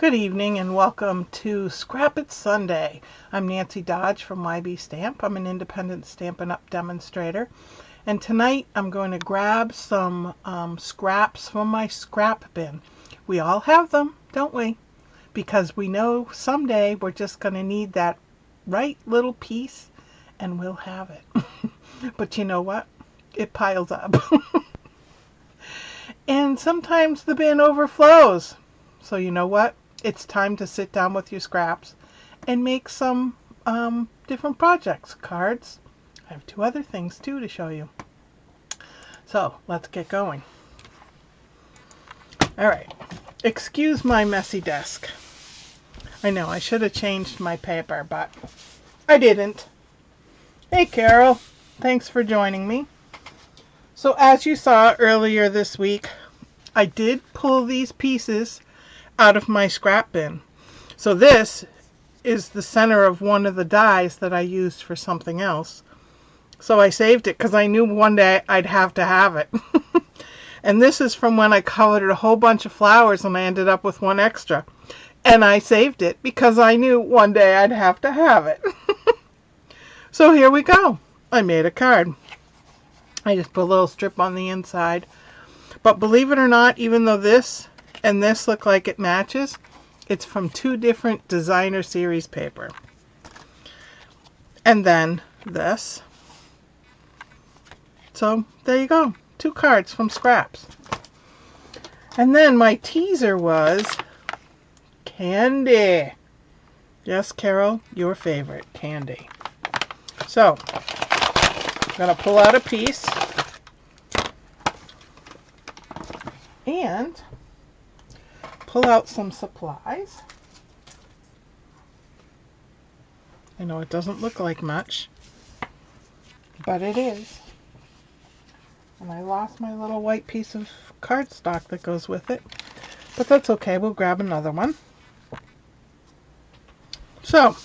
Good evening and welcome to Scrap It Sunday. I'm Nancy Dodge from YB Stamp. I'm an independent Stampin' Up! Demonstrator. And tonight I'm going to grab some scraps from my scrap bin. We all have them, don't we? Because we know someday we're just going to need that right little piece and we'll have it. But you know what? It piles up. And sometimes the bin overflows. So you know what? It's time to sit down with your scraps and make some different projects. Cards. I have two other things too to show you. So let's get going. Alright. Excuse my messy desk. I know I should have changed my paper, but I didn't. Hey Carol. Thanks for joining me. So as you saw earlier this week, I did pull these pieces out of my scrap bin. So this is the center of one of the dies that I used for something else. So I saved it because I knew one day I'd have to have it. And this is from when I colored a whole bunch of flowers and I ended up with one extra. And I saved it because I knew one day I'd have to have it. So here we go. I made a card. I just put a little strip on the inside. But believe it or not, even though this and this look like it matches, it's from two different designer series paper. And then this. So there you go. Two cards from scraps. And then my teaser was candy. Yes, Carol, your favorite, candy. So I'm going to pull out a piece. And pull out some supplies. I know it doesn't look like much, but it is. And I lost my little white piece of cardstock that goes with it, but that's okay. We'll grab another one. So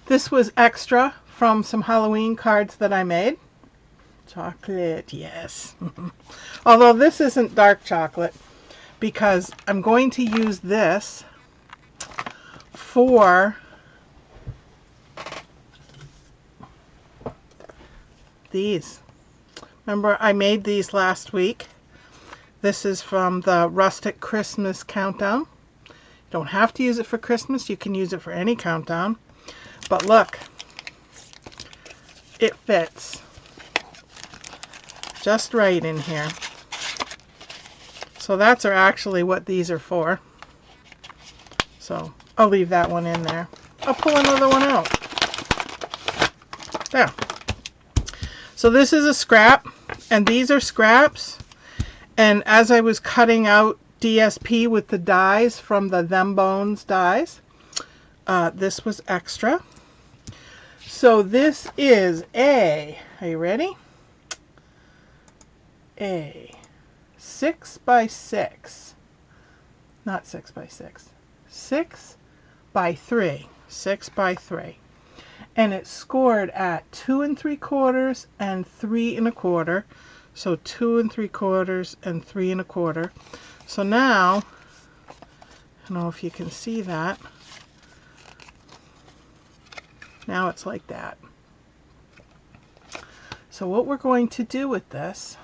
this was extra from some Halloween cards that I made. Chocolate, yes. Although this isn't dark chocolate, because I'm going to use this for these. Remember I made these last week. This is from the Rustic Christmas Countdown. You don't have to use it for Christmas. You can use it for any countdown. But look, it fits just right in here. So that's actually what these are for. So I'll leave that one in there. I'll pull another one out. There. So this is a scrap, and these are scraps. And as I was cutting out DSP with the dies from the Them Bones dies, this was extra. So this is are you ready? A 6x6, not 6x6, 6x3, 6x3, and it's scored at 2 3/4 and 3 1/4, so 2 3/4 and 3 1/4. So now, I don't know if you can see that. Now it's like that. So what we're going to do with this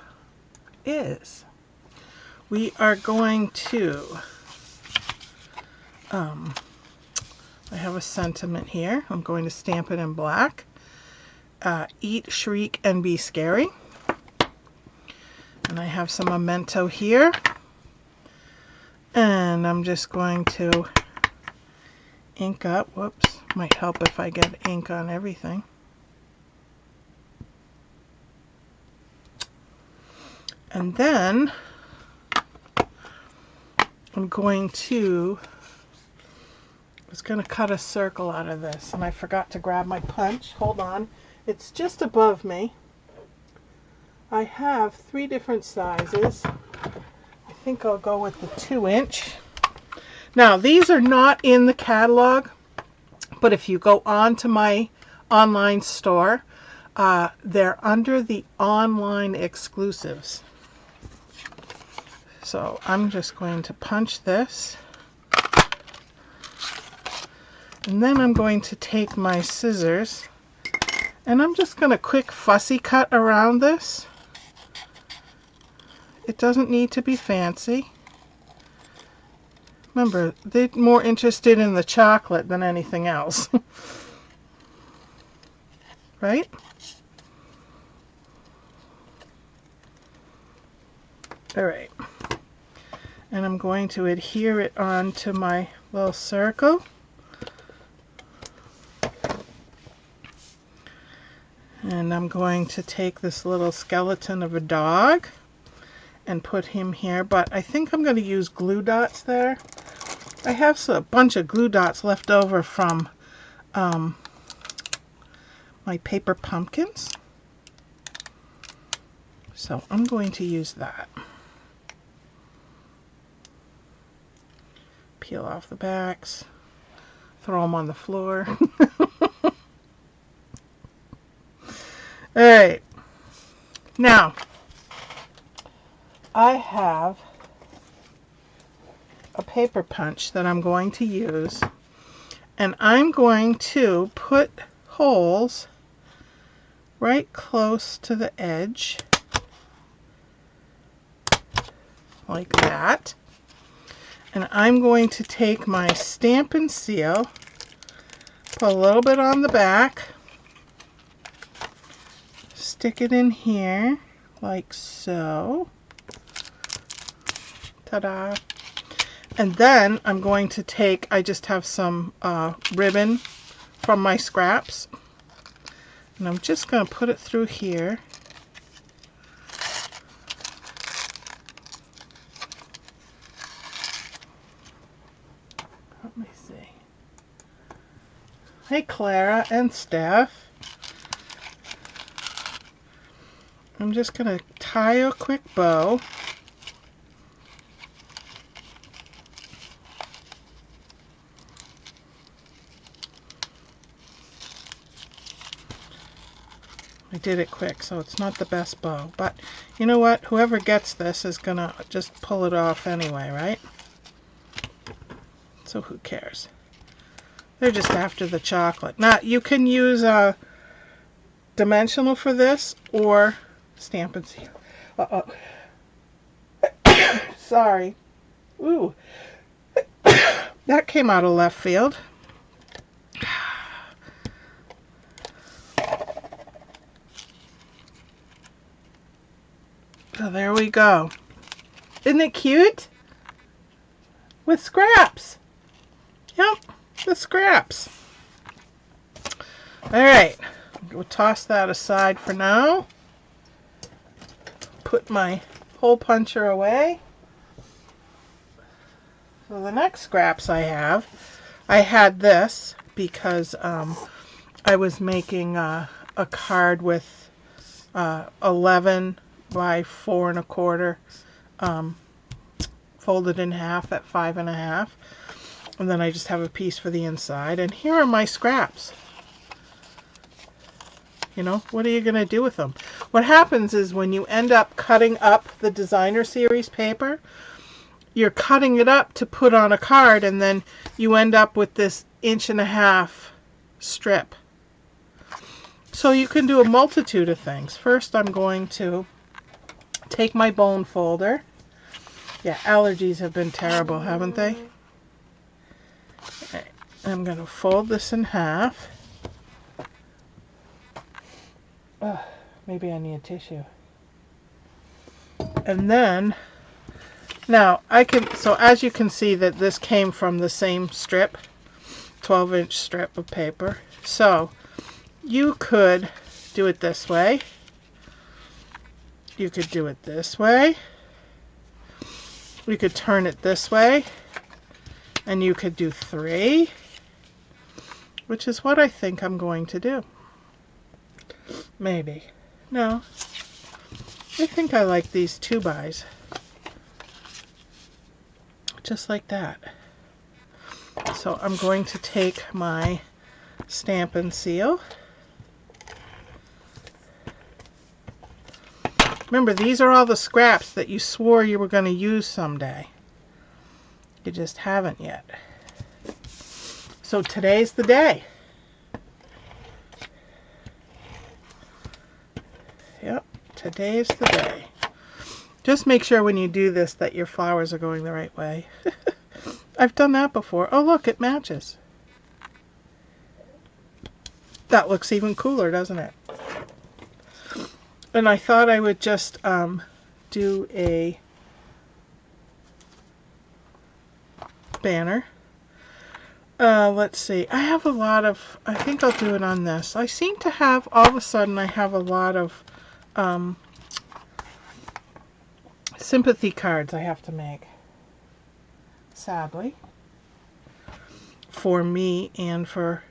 is we are going to, I have a sentiment here. I'm going to stamp it in black. Eat, shriek, and be scary. And I have some memento here. And I'm just going to ink up. Whoops, might help if I get ink on everything. And then I'm going to, I was going to cut a circle out of this, and I forgot to grab my punch. Hold on. It's just above me. I have 3 different sizes. I think I'll go with the 2-inch. Now, these are not in the catalog, but if you go on to my online store, they're under the online exclusives. So I'm just going to punch this And then I'm going to take my scissors and I'm just going to quick fussy cut around this. It doesn't need to be fancy. Remember, they're more interested in the chocolate than anything else. Right? Alright. And I'm going to adhere it onto my little circle. And I'm going to take this little skeleton of a dog and put him here, but I think I'm going to use glue dots there. I have a bunch of glue dots left over from my paper pumpkins, so I'm going to use that. Peel off the backs, throw them on the floor. Alright, now I have a paper punch that I'm going to use, and I'm going to put holes right close to the edge like that, and I'm going to take my Stampin' Seal, put a little bit on the back, stick it in here like so. Ta-da! And then I'm going to take, I just have some ribbon from my scraps, and I'm just going to put it through here. Let me see. Hey Clara and Steph. I'm just going to tie a quick bow. I did it quick, so it's not the best bow, but you know what? Whoever gets this is gonna just pull it off anyway, right? So who cares? They're just after the chocolate. Now, you can use a dimensional for this or Stampin' Seal. Uh-oh. Sorry. Ooh. That came out of left field. So there we go. Isn't it cute? With scraps. Yep, the scraps. Alright, we'll toss that aside for now. Put my hole puncher away. So the next scraps I had this because I was making a card with 11 by 4 1/4 folded in half at 5 1/2, and then I just have a piece for the inside, and here are my scraps. You know, what are you going to do with them? What happens is when you end up cutting up the designer series paper, you're cutting it up to put on a card, and then you end up with this 1.5 inch strip. So you can do a multitude of things. First, I'm going to take my bone folder. Yeah, allergies have been terrible, haven't they? Okay. I'm going to fold this in half. Maybe I need a tissue. And then, now so as you can see that this came from the same strip, 12-inch strip of paper. So you could do it this way. You could do it this way. You could turn it this way. And you could do 3, which is what I think I'm going to do. Maybe. No. I think I like these 2-bys. Just like that. So I'm going to take my Stampin' Seal. Remember, these are all the scraps that you swore you were going to use someday. You just haven't yet. So today's the day. Yep, today's the day. Just make sure when you do this that your flowers are going the right way. I've done that before. Oh look, it matches. That looks even cooler, doesn't it? And I thought I would just do a banner. Let's see. I have a lot of, I think I'll do it on this. I seem to have, all of a sudden, I have a lot of sympathy cards I have to make. Sadly. For me and for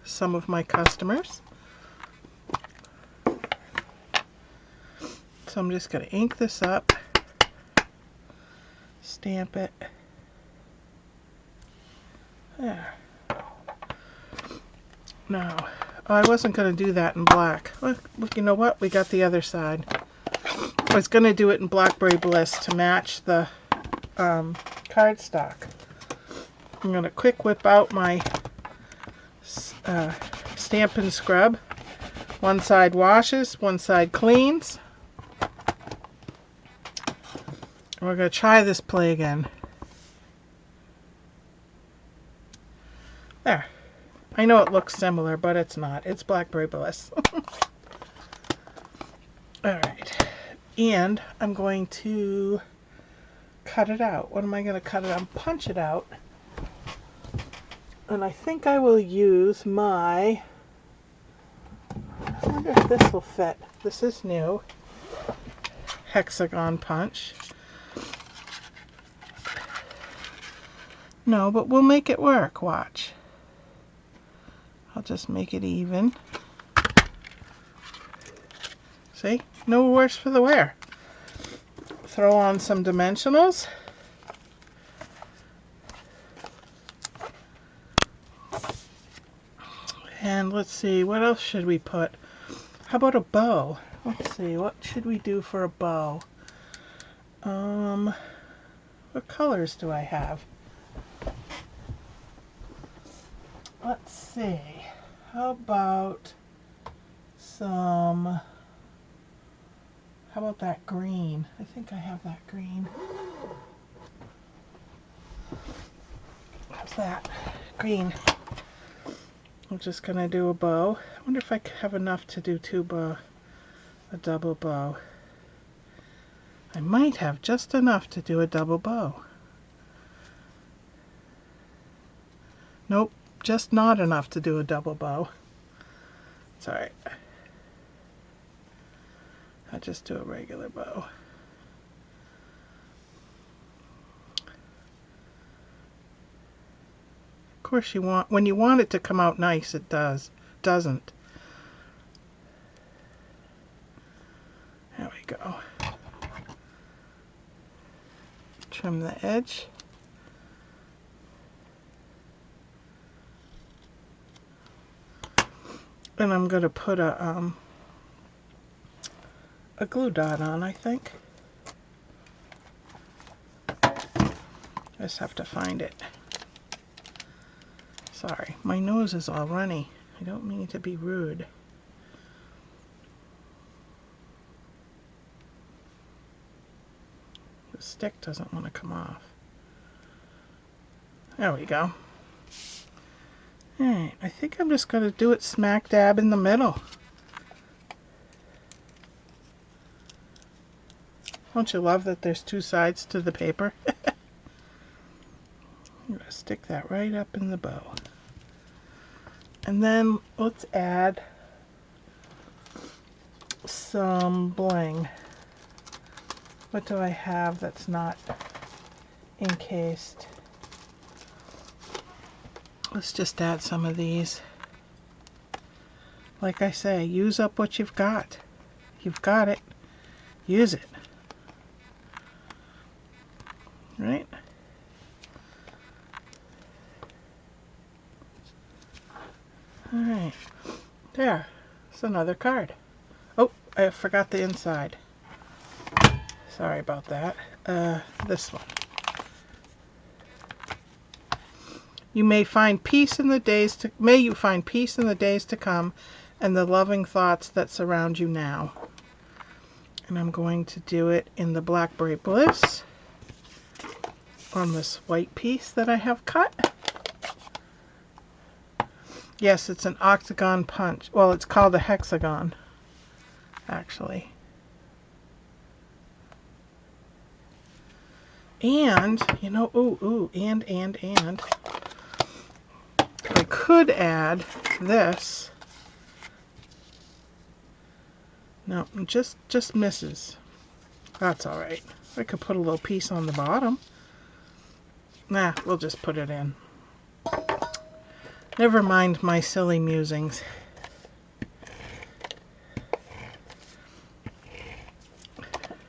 some of my customers. So I'm just going to ink this up, stamp it. There. Now, I wasn't going to do that in black. Look, you know what? We got the other side. I was going to do it in Blackberry Bliss to match the cardstock. I'm going to quick whip out my Stampin' Scrub. One side washes, one side cleans. We're going to try this play again. There. I know it looks similar, but it's not. It's Blackberry Bliss. Alright. And I'm going to cut it out. What am I going to cut it out? Punch it out. And I think I will use my... I wonder if this will fit. This is new. Hexagon punch. No, but we'll make it work. Watch. I'll just make it even. See? No worse for the wear. Throw on some dimensionals. And let's see, what else should we put? How about a bow? Let's see, what should we do for a bow? What colors do I have? Let's see. How about some... How about that green? I think I have that green. How's that? Green. I'm just going to do a bow. I wonder if I have enough to do a double bow. I might have just enough to do a double bow. Nope, just not enough to do a double bow. It's alright. I'll just do a regular bow. Of course, when you want it to come out nice, it doesn't. There we go. Trim the edge. And I'm going to put a glue dot on, I think. Just have to find it. Sorry, my nose is all runny. I don't mean to be rude. The stick doesn't want to come off. There we go. Alright, I think I'm just going to do it smack dab in the middle. Don't you love that there's two sides to the paper? I'm going to stick that right up in the bow. And then let's add some bling. What do I have that's not encased? Let's just add some of these. Like I say, use up what you've got. You've got it. Use it. Right? Alright. There. It's another card. Oh, I forgot the inside. Sorry about that. This one. May you find peace in the days to come, and the loving thoughts that surround you now. And I'm going to do it in the Blackberry Bliss on this white piece that I have cut. Yes, it's an octagon punch. Well, it's called a hexagon, actually. And, you know, and I could add this. No, just misses. That's all right. I could put a little piece on the bottom. Nah, we'll just put it in. Never mind my silly musings.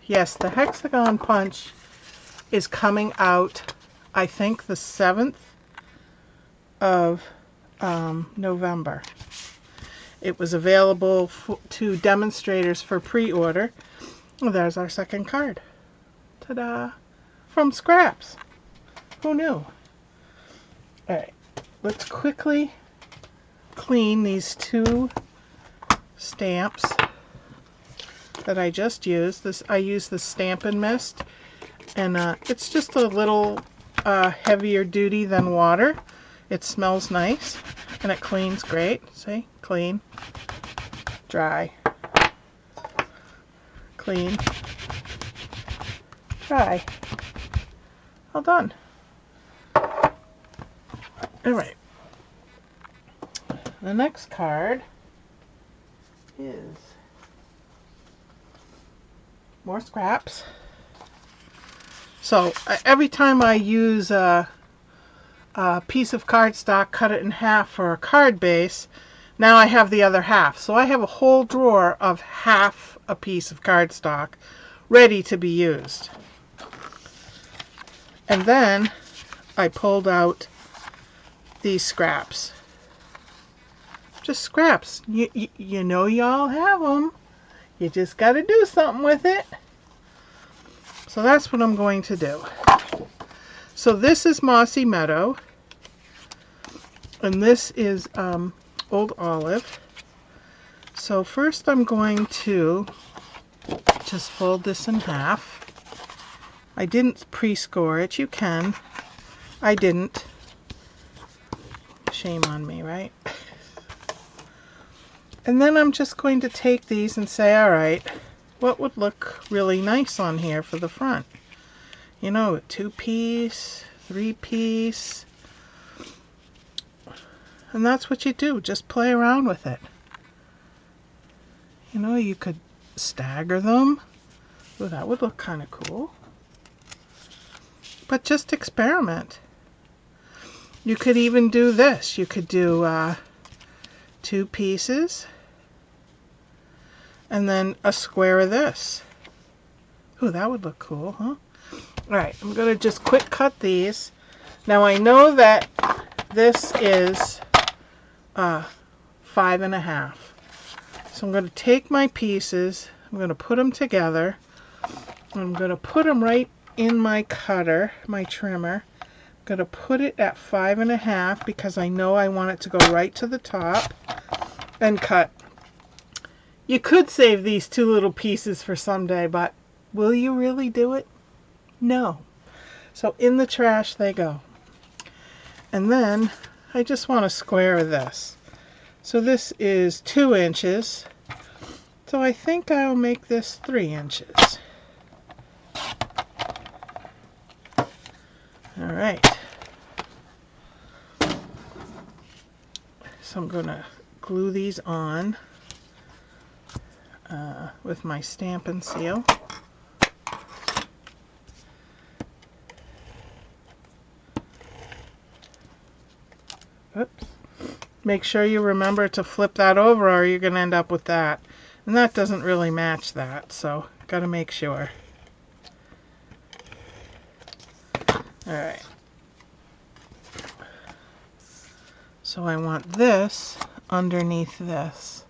Yes, the hexagon punch is coming out, I think, the 7th of November. It was available to demonstrators for pre-order. Well, there's our second card. Ta-da! From scraps. Who knew? Alright, let's quickly clean these 2 stamps that I just used. I used the Stampin' Mist, and it's just a little heavier duty than water. It smells nice, and it cleans great. See? Clean, dry, clean, dry. All done. Alright. The next card is more scraps. So every time I use a piece of cardstock, cut it in half for a card base, now I have the other half. So I have a whole drawer of half a piece of cardstock ready to be used. And then I pulled out these scraps. Just scraps. You know y'all have them. You just got to do something with it. So that's what I'm going to do. So this is Mossy Meadow. And this is Old Olive. So first I'm going to just fold this in half. I didn't pre-score it. You can. I didn't. Shame on me, right? And then I'm just going to take these and say, all right, what would look really nice on here for the front? You know, a 2-piece, 3-piece. And that's what you do. Just play around with it. You know, you could stagger them. Oh, that would look kind of cool. But just experiment. You could even do this. You could do 2 pieces and then a square of this. Oh, that would look cool, huh? Alright, I'm going to just quick cut these. Now I know that this is 5.5. So I'm going to take my pieces, I'm going to put them together, I'm going to put them right in my cutter, my trimmer. I'm going to put it at 5.5 because I know I want it to go right to the top and cut. You could save these 2 little pieces for someday, but will you really do it? No. So in the trash they go. And then I just want a square of this. So this is 2 inches. So I think I'll make this 3 inches. Alright. So I'm going to glue these on with my Stampin' Seal. Oops. Make sure you remember to flip that over or you're going to end up with that. And that doesn't really match that, so got to make sure. Alright. So I want this underneath this.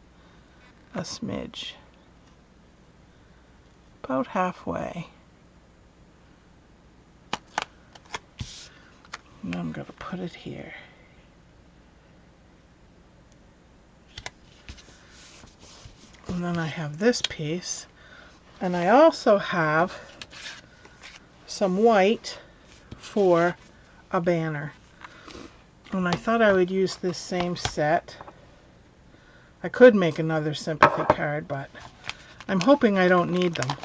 A smidge. About halfway. And I'm going to put it here. And then I have this piece. And I also have some white for a banner. And I thought I would use this same set. I could make another sympathy card, but I'm hoping I don't need them.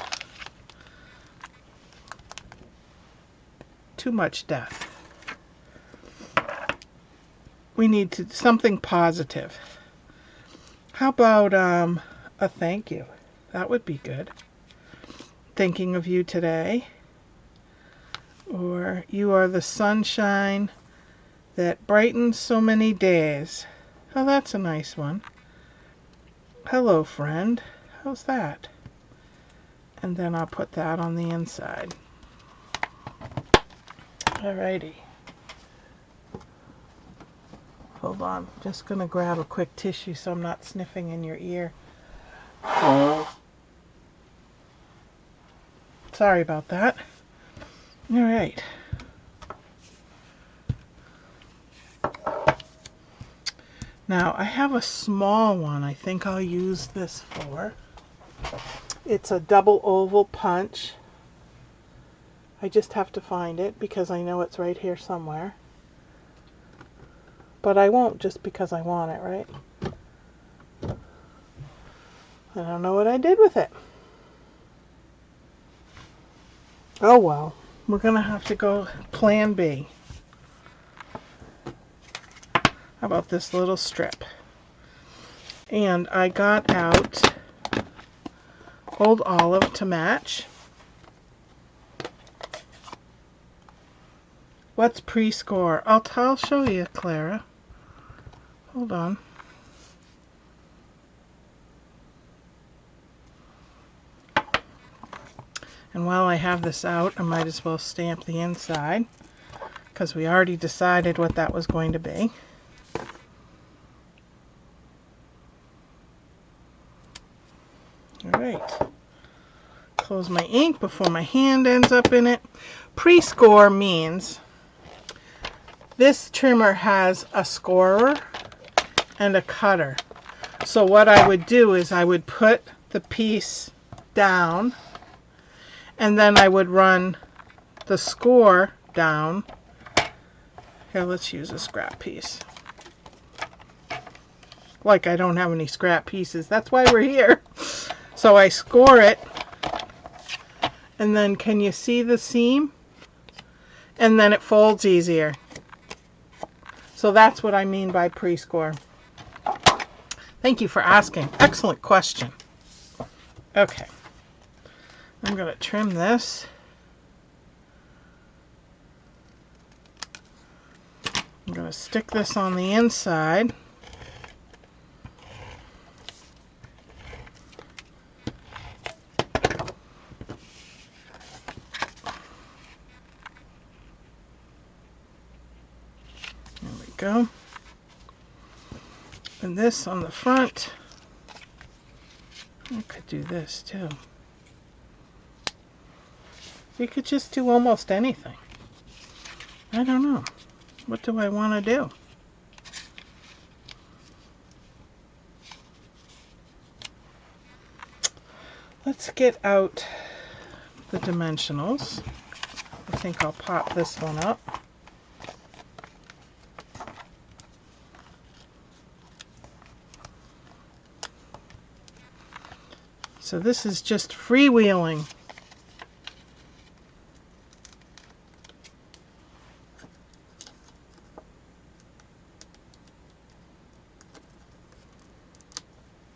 Too much death. We need something positive. How about a thank you? That would be good. Thinking of you today. Or you are the sunshine that brightens so many days. Oh, that's a nice one. Hello, friend. How's that? And then I'll put that on the inside. Alrighty. Hold on. Just going to grab a quick tissue so I'm not sniffing in your ear. Sorry about that. Alright. Now, I have a small one I think I'll use this for. It's a double oval punch. I just have to find it because I know it's right here somewhere. But I won't just because I want it, right? I don't know what I did with it. Oh well, we're going to have to go plan B. How about this little strip? And I got out Old Olive to match. What's pre-score? I'll show you, Clara. Hold on. And while I have this out, I might as well stamp the inside because we already decided what that was going to be. Alright. Close my ink before my hand ends up in it. Pre-score means this trimmer has a scorer and a cutter. So what I would do is I would put the piece down and then I would run the score down. Here, let's use a scrap piece. Like I don't have any scrap pieces. That's why we're here. So I score it. And then can you see the seam? And then it folds easier. So that's what I mean by pre-score. Thank you for asking. Excellent question. Okay. I'm going to trim this. I'm going to stick this on the inside. There we go. And this on the front. I could do this too. You could just do almost anything. I don't know. What do I want to do? Let's get out the dimensionals. I think I'll pop this one up. So this is just freewheeling.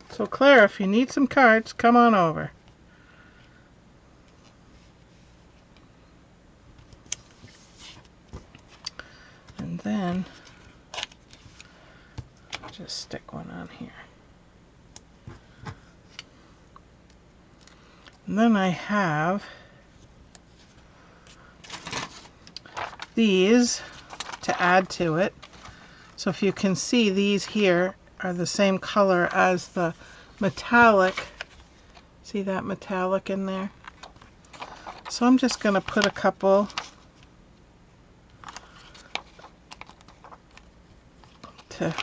So Claire, if you need some cards, come on over. And then just stick one on here. And then I have these to add to it. So if you can see, these here are the same color as the metallic. See that metallic in there? So I'm just going to put a couple to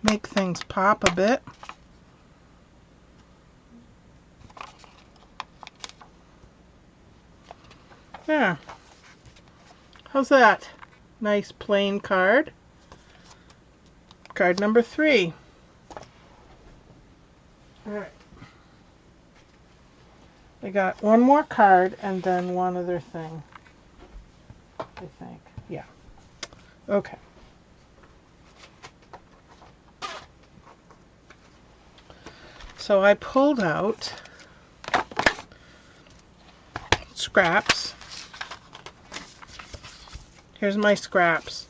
make things pop a bit. There. How's that? Nice plain card. Card number 3. Alright. I got one more card and then one other thing, I think. Yeah. Okay. So I pulled out scraps. Here's my scraps.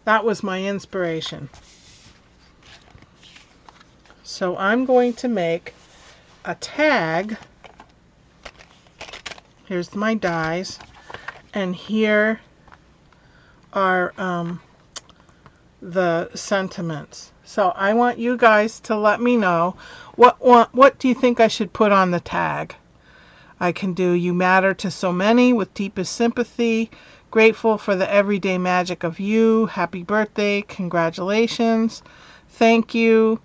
That was my inspiration. So I'm going to make a tag. Here's my dies, and here are the sentiments. So I want you guys to let me know what do you think I should put on the tag. I can do "You matter to so many" with deepest sympathy, "Grateful for the everyday magic of you," "Happy birthday," "Congratulations," "Thank you,"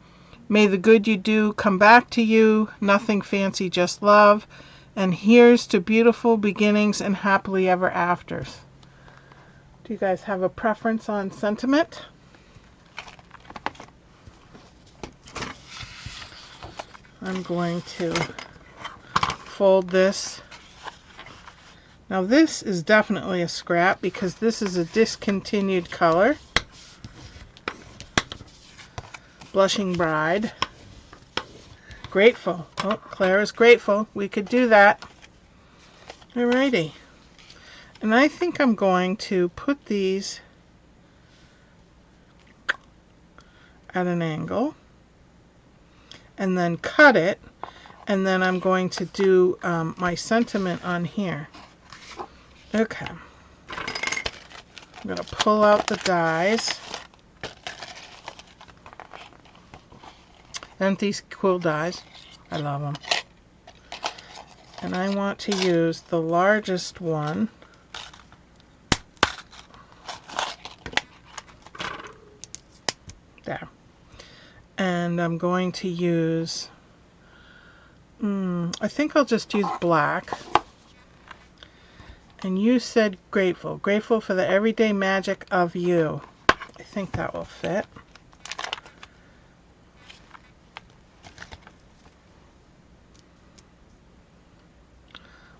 "May the good you do come back to you," "Nothing fancy, just love," and "Here's to beautiful beginnings and happily ever afters." Do you guys have a preference on sentiment? I'm going to fold this. Now this is definitely a scrap because this is a discontinued color. Blushing Bride. Grateful. Oh, Clara's grateful. We could do that. Alrighty. And I think I'm going to put these at an angle and then cut it, and then I'm going to do my sentiment on here. Okay. I'm going to pull out the dies. Aren't these cool dies? I love them. And I want to use the largest one. There. And I'm going to use, I think I'll just use black. And you said grateful. Grateful for the everyday magic of you. I think that will fit.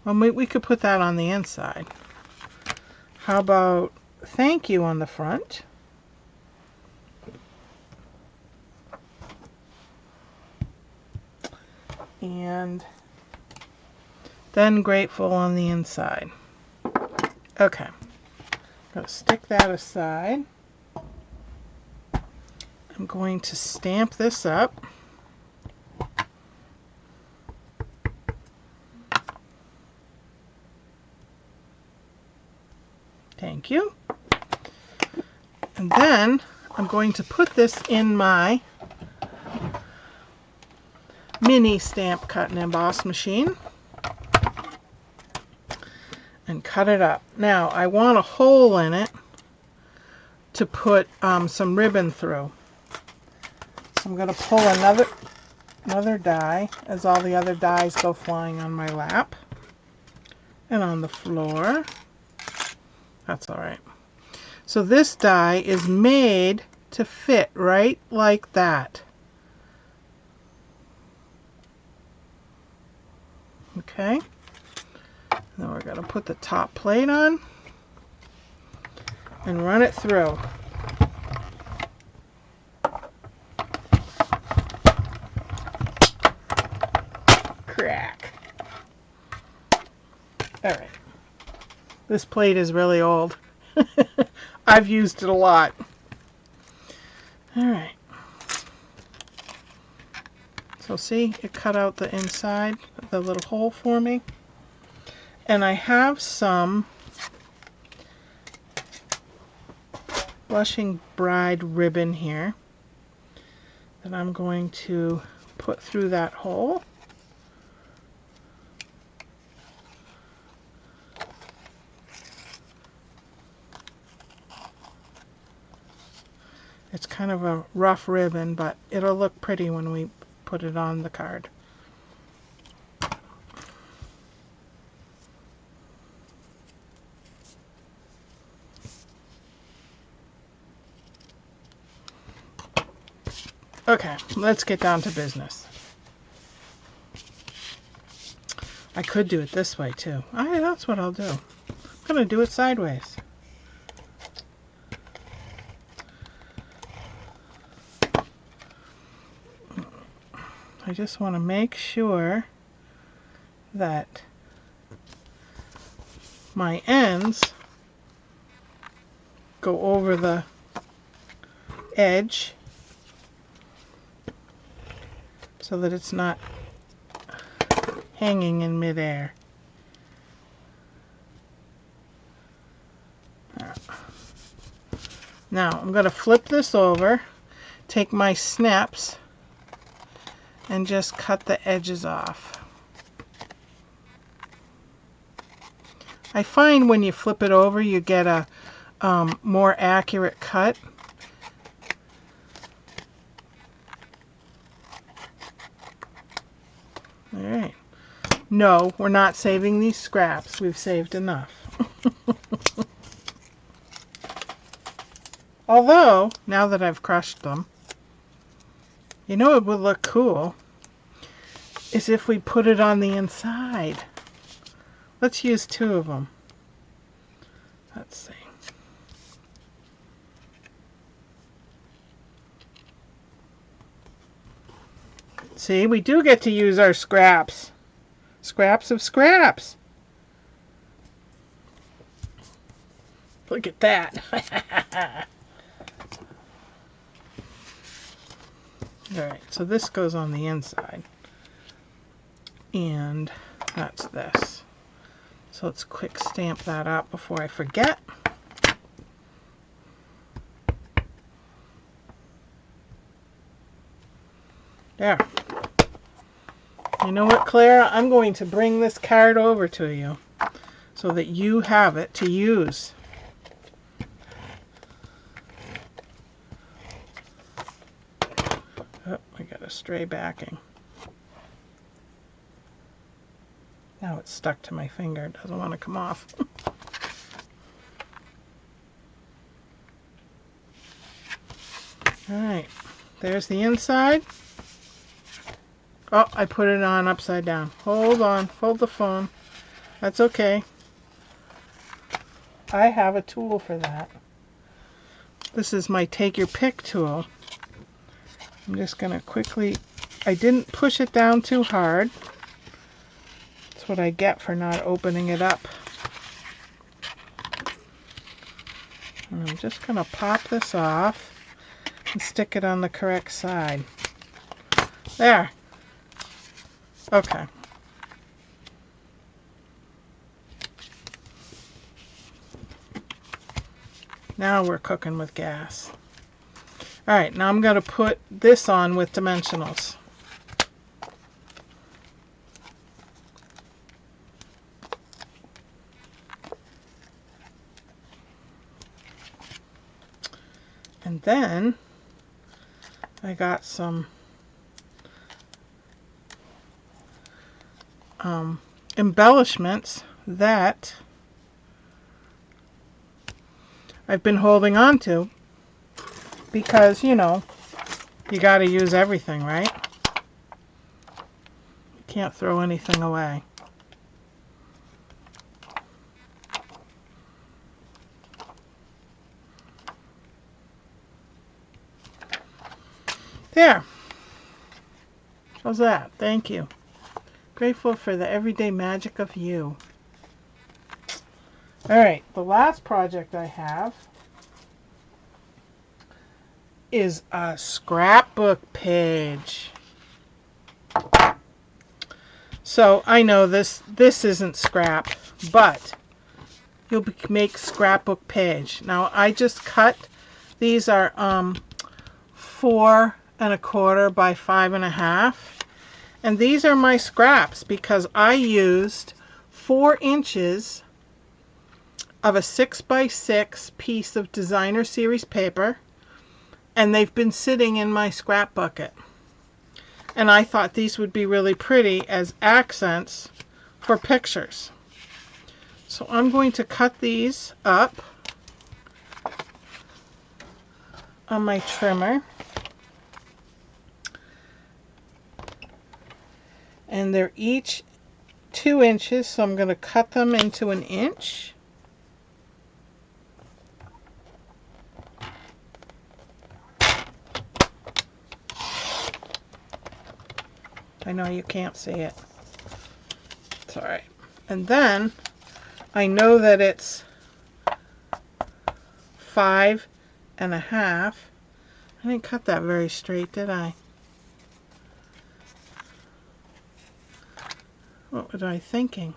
Well, we could put that on the inside. How about thank you on the front? And then grateful on the inside. Okay. I'm going to stick that aside. I'm going to stamp this up. Thank you. And then I'm going to put this in my mini stamp cut and emboss machine and cut it up. Now I want a hole in it to put some ribbon through. So I'm going to pull another die as all the other dies go flying on my lap and on the floor. That's all right. So this die is made to fit right like that. Okay. Then we're going to put the top plate on and run it through. Crack. All right. This plate is really old. I've used it a lot. All right. So see, it cut out the inside, the little hole for me. And I have some Blushing Bride ribbon here that I'm going to put through that hole. It's kind of a rough ribbon, but it'll look pretty when we put it on the card. Okay, let's get down to business. I could do it this way too. Alright, that's what I'll do. I'm going to do it sideways. I just want to make sure that my ends go over the edge so that it's not hanging in midair. Now I'm going to flip this over, take my snaps, and just cut the edges off. I find when you flip it over you get a more accurate cut. Alright. No, we're not saving these scraps. We've saved enough. Although, now that I've crushed them, you know it would look cool is if we put it on the inside. Let's use 2 of them. Let's see. See, we do get to use our scraps. Scraps of scraps. Look at that. Alright, so this goes on the inside. And that's this. So let's quick stamp that up before I forget. There. You know what, Clara? I'm going to bring this card over to you so that you have it to use. Oh, I got a stray backing. Now it's stuck to my finger. It doesn't want to come off. Alright, there's the inside. Oh, I put it on upside down. Hold on, hold the phone. That's okay. I have a tool for that. This is my take your pick tool. I'm just going to quickly, I didn't push it down too hard. That's what I get for not opening it up. And I'm just going to pop this off and stick it on the correct side. There. Okay. Now we're cooking with gas. Alright, now I'm going to put this on with dimensionals. And then I got some embellishments that I've been holding on to because, you know, you got to use everything, right? You can't throw anything away. There. How's that? Thank you. Grateful for the everyday magic of you. Alright, the last project I have is a scrapbook page. So I know this isn't scrap, but you'll make scrapbook page. Now I just cut, these are 4 1/4 by 5 1/2. And these are my scraps because I used 4 inches of a 6 by 6 piece of designer series paper. and they've been sitting in my scrap bucket. And I thought these would be really pretty as accents for pictures. So I'm going to cut these up on my trimmer. And they're each 2 inches, so I'm going to cut them into 1 inch. I know you can't see it. It's all right. And then I know that it's 5 1/2. I didn't cut that very straight, did I? What was I thinking?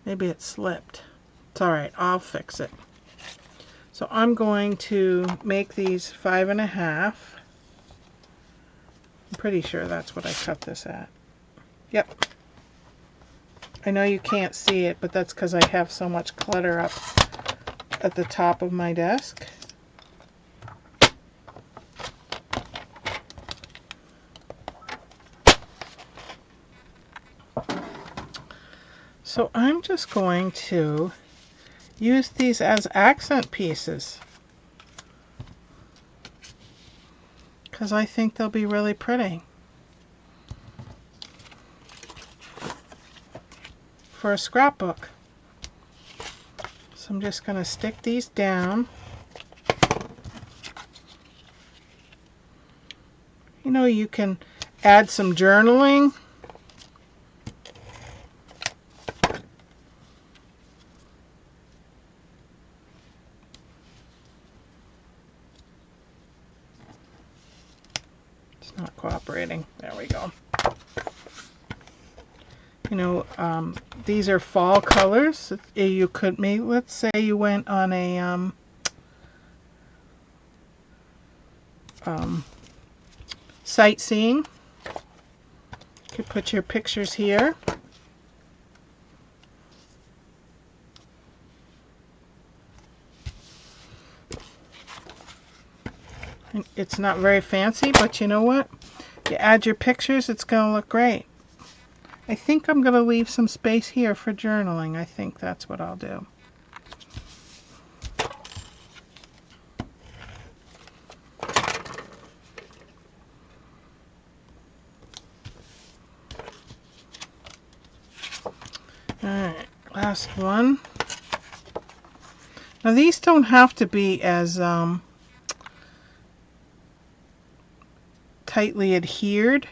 Maybe it slipped. It's all right. I'll fix it. So I'm going to make these 5 1/2. I'm pretty sure that's what I cut this at. Yep. I know you can't see it, but that's because I have so much clutter up at the top of my desk. So I'm just going to use these as accent pieces because I think they'll be really pretty for a scrapbook. So I'm just going to stick these down. You know, you can add some journaling. It's not cooperating. There we go. You know, these are fall colors. You could maybe, let's say you went on a sightseeing. You could put your pictures here. And it's not very fancy, but you know what? You add your pictures, it's going to look great. I think I'm going to leave some space here for journaling. I think that's what I'll do. Alright, last one. Now these don't have to be as tightly adhered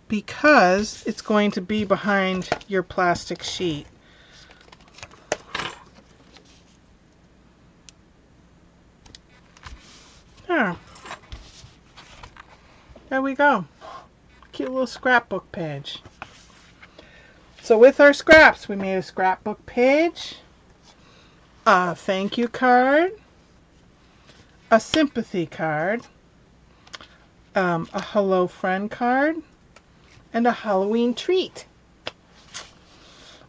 because it's going to be behind your plastic sheet. There we go. Cute little scrapbook page. So with our scraps, we made a scrapbook page, a thank you card, a sympathy card, a hello friend card, and a Halloween treat.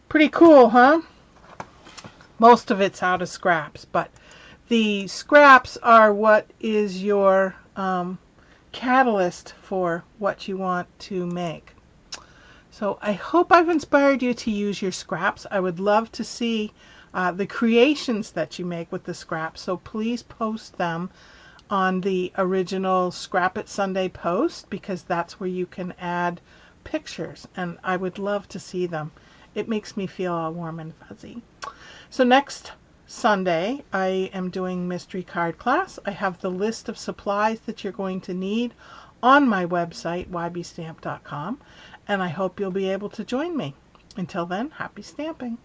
Pretty cool, huh? Most of it's out of scraps, but the scraps are what is your catalyst for what you want to make. So I hope I've inspired you to use your scraps. I would love to see the creations that you make with the scraps, so please post them on the original Scrap It Sunday post, because that's where you can add pictures, and I would love to see them. It makes me feel all warm and fuzzy. So next Sunday I am doing mystery card class. I have the list of supplies that you're going to need on my website, ybstamp.com, and I hope you'll be able to join me. Until then, happy stamping.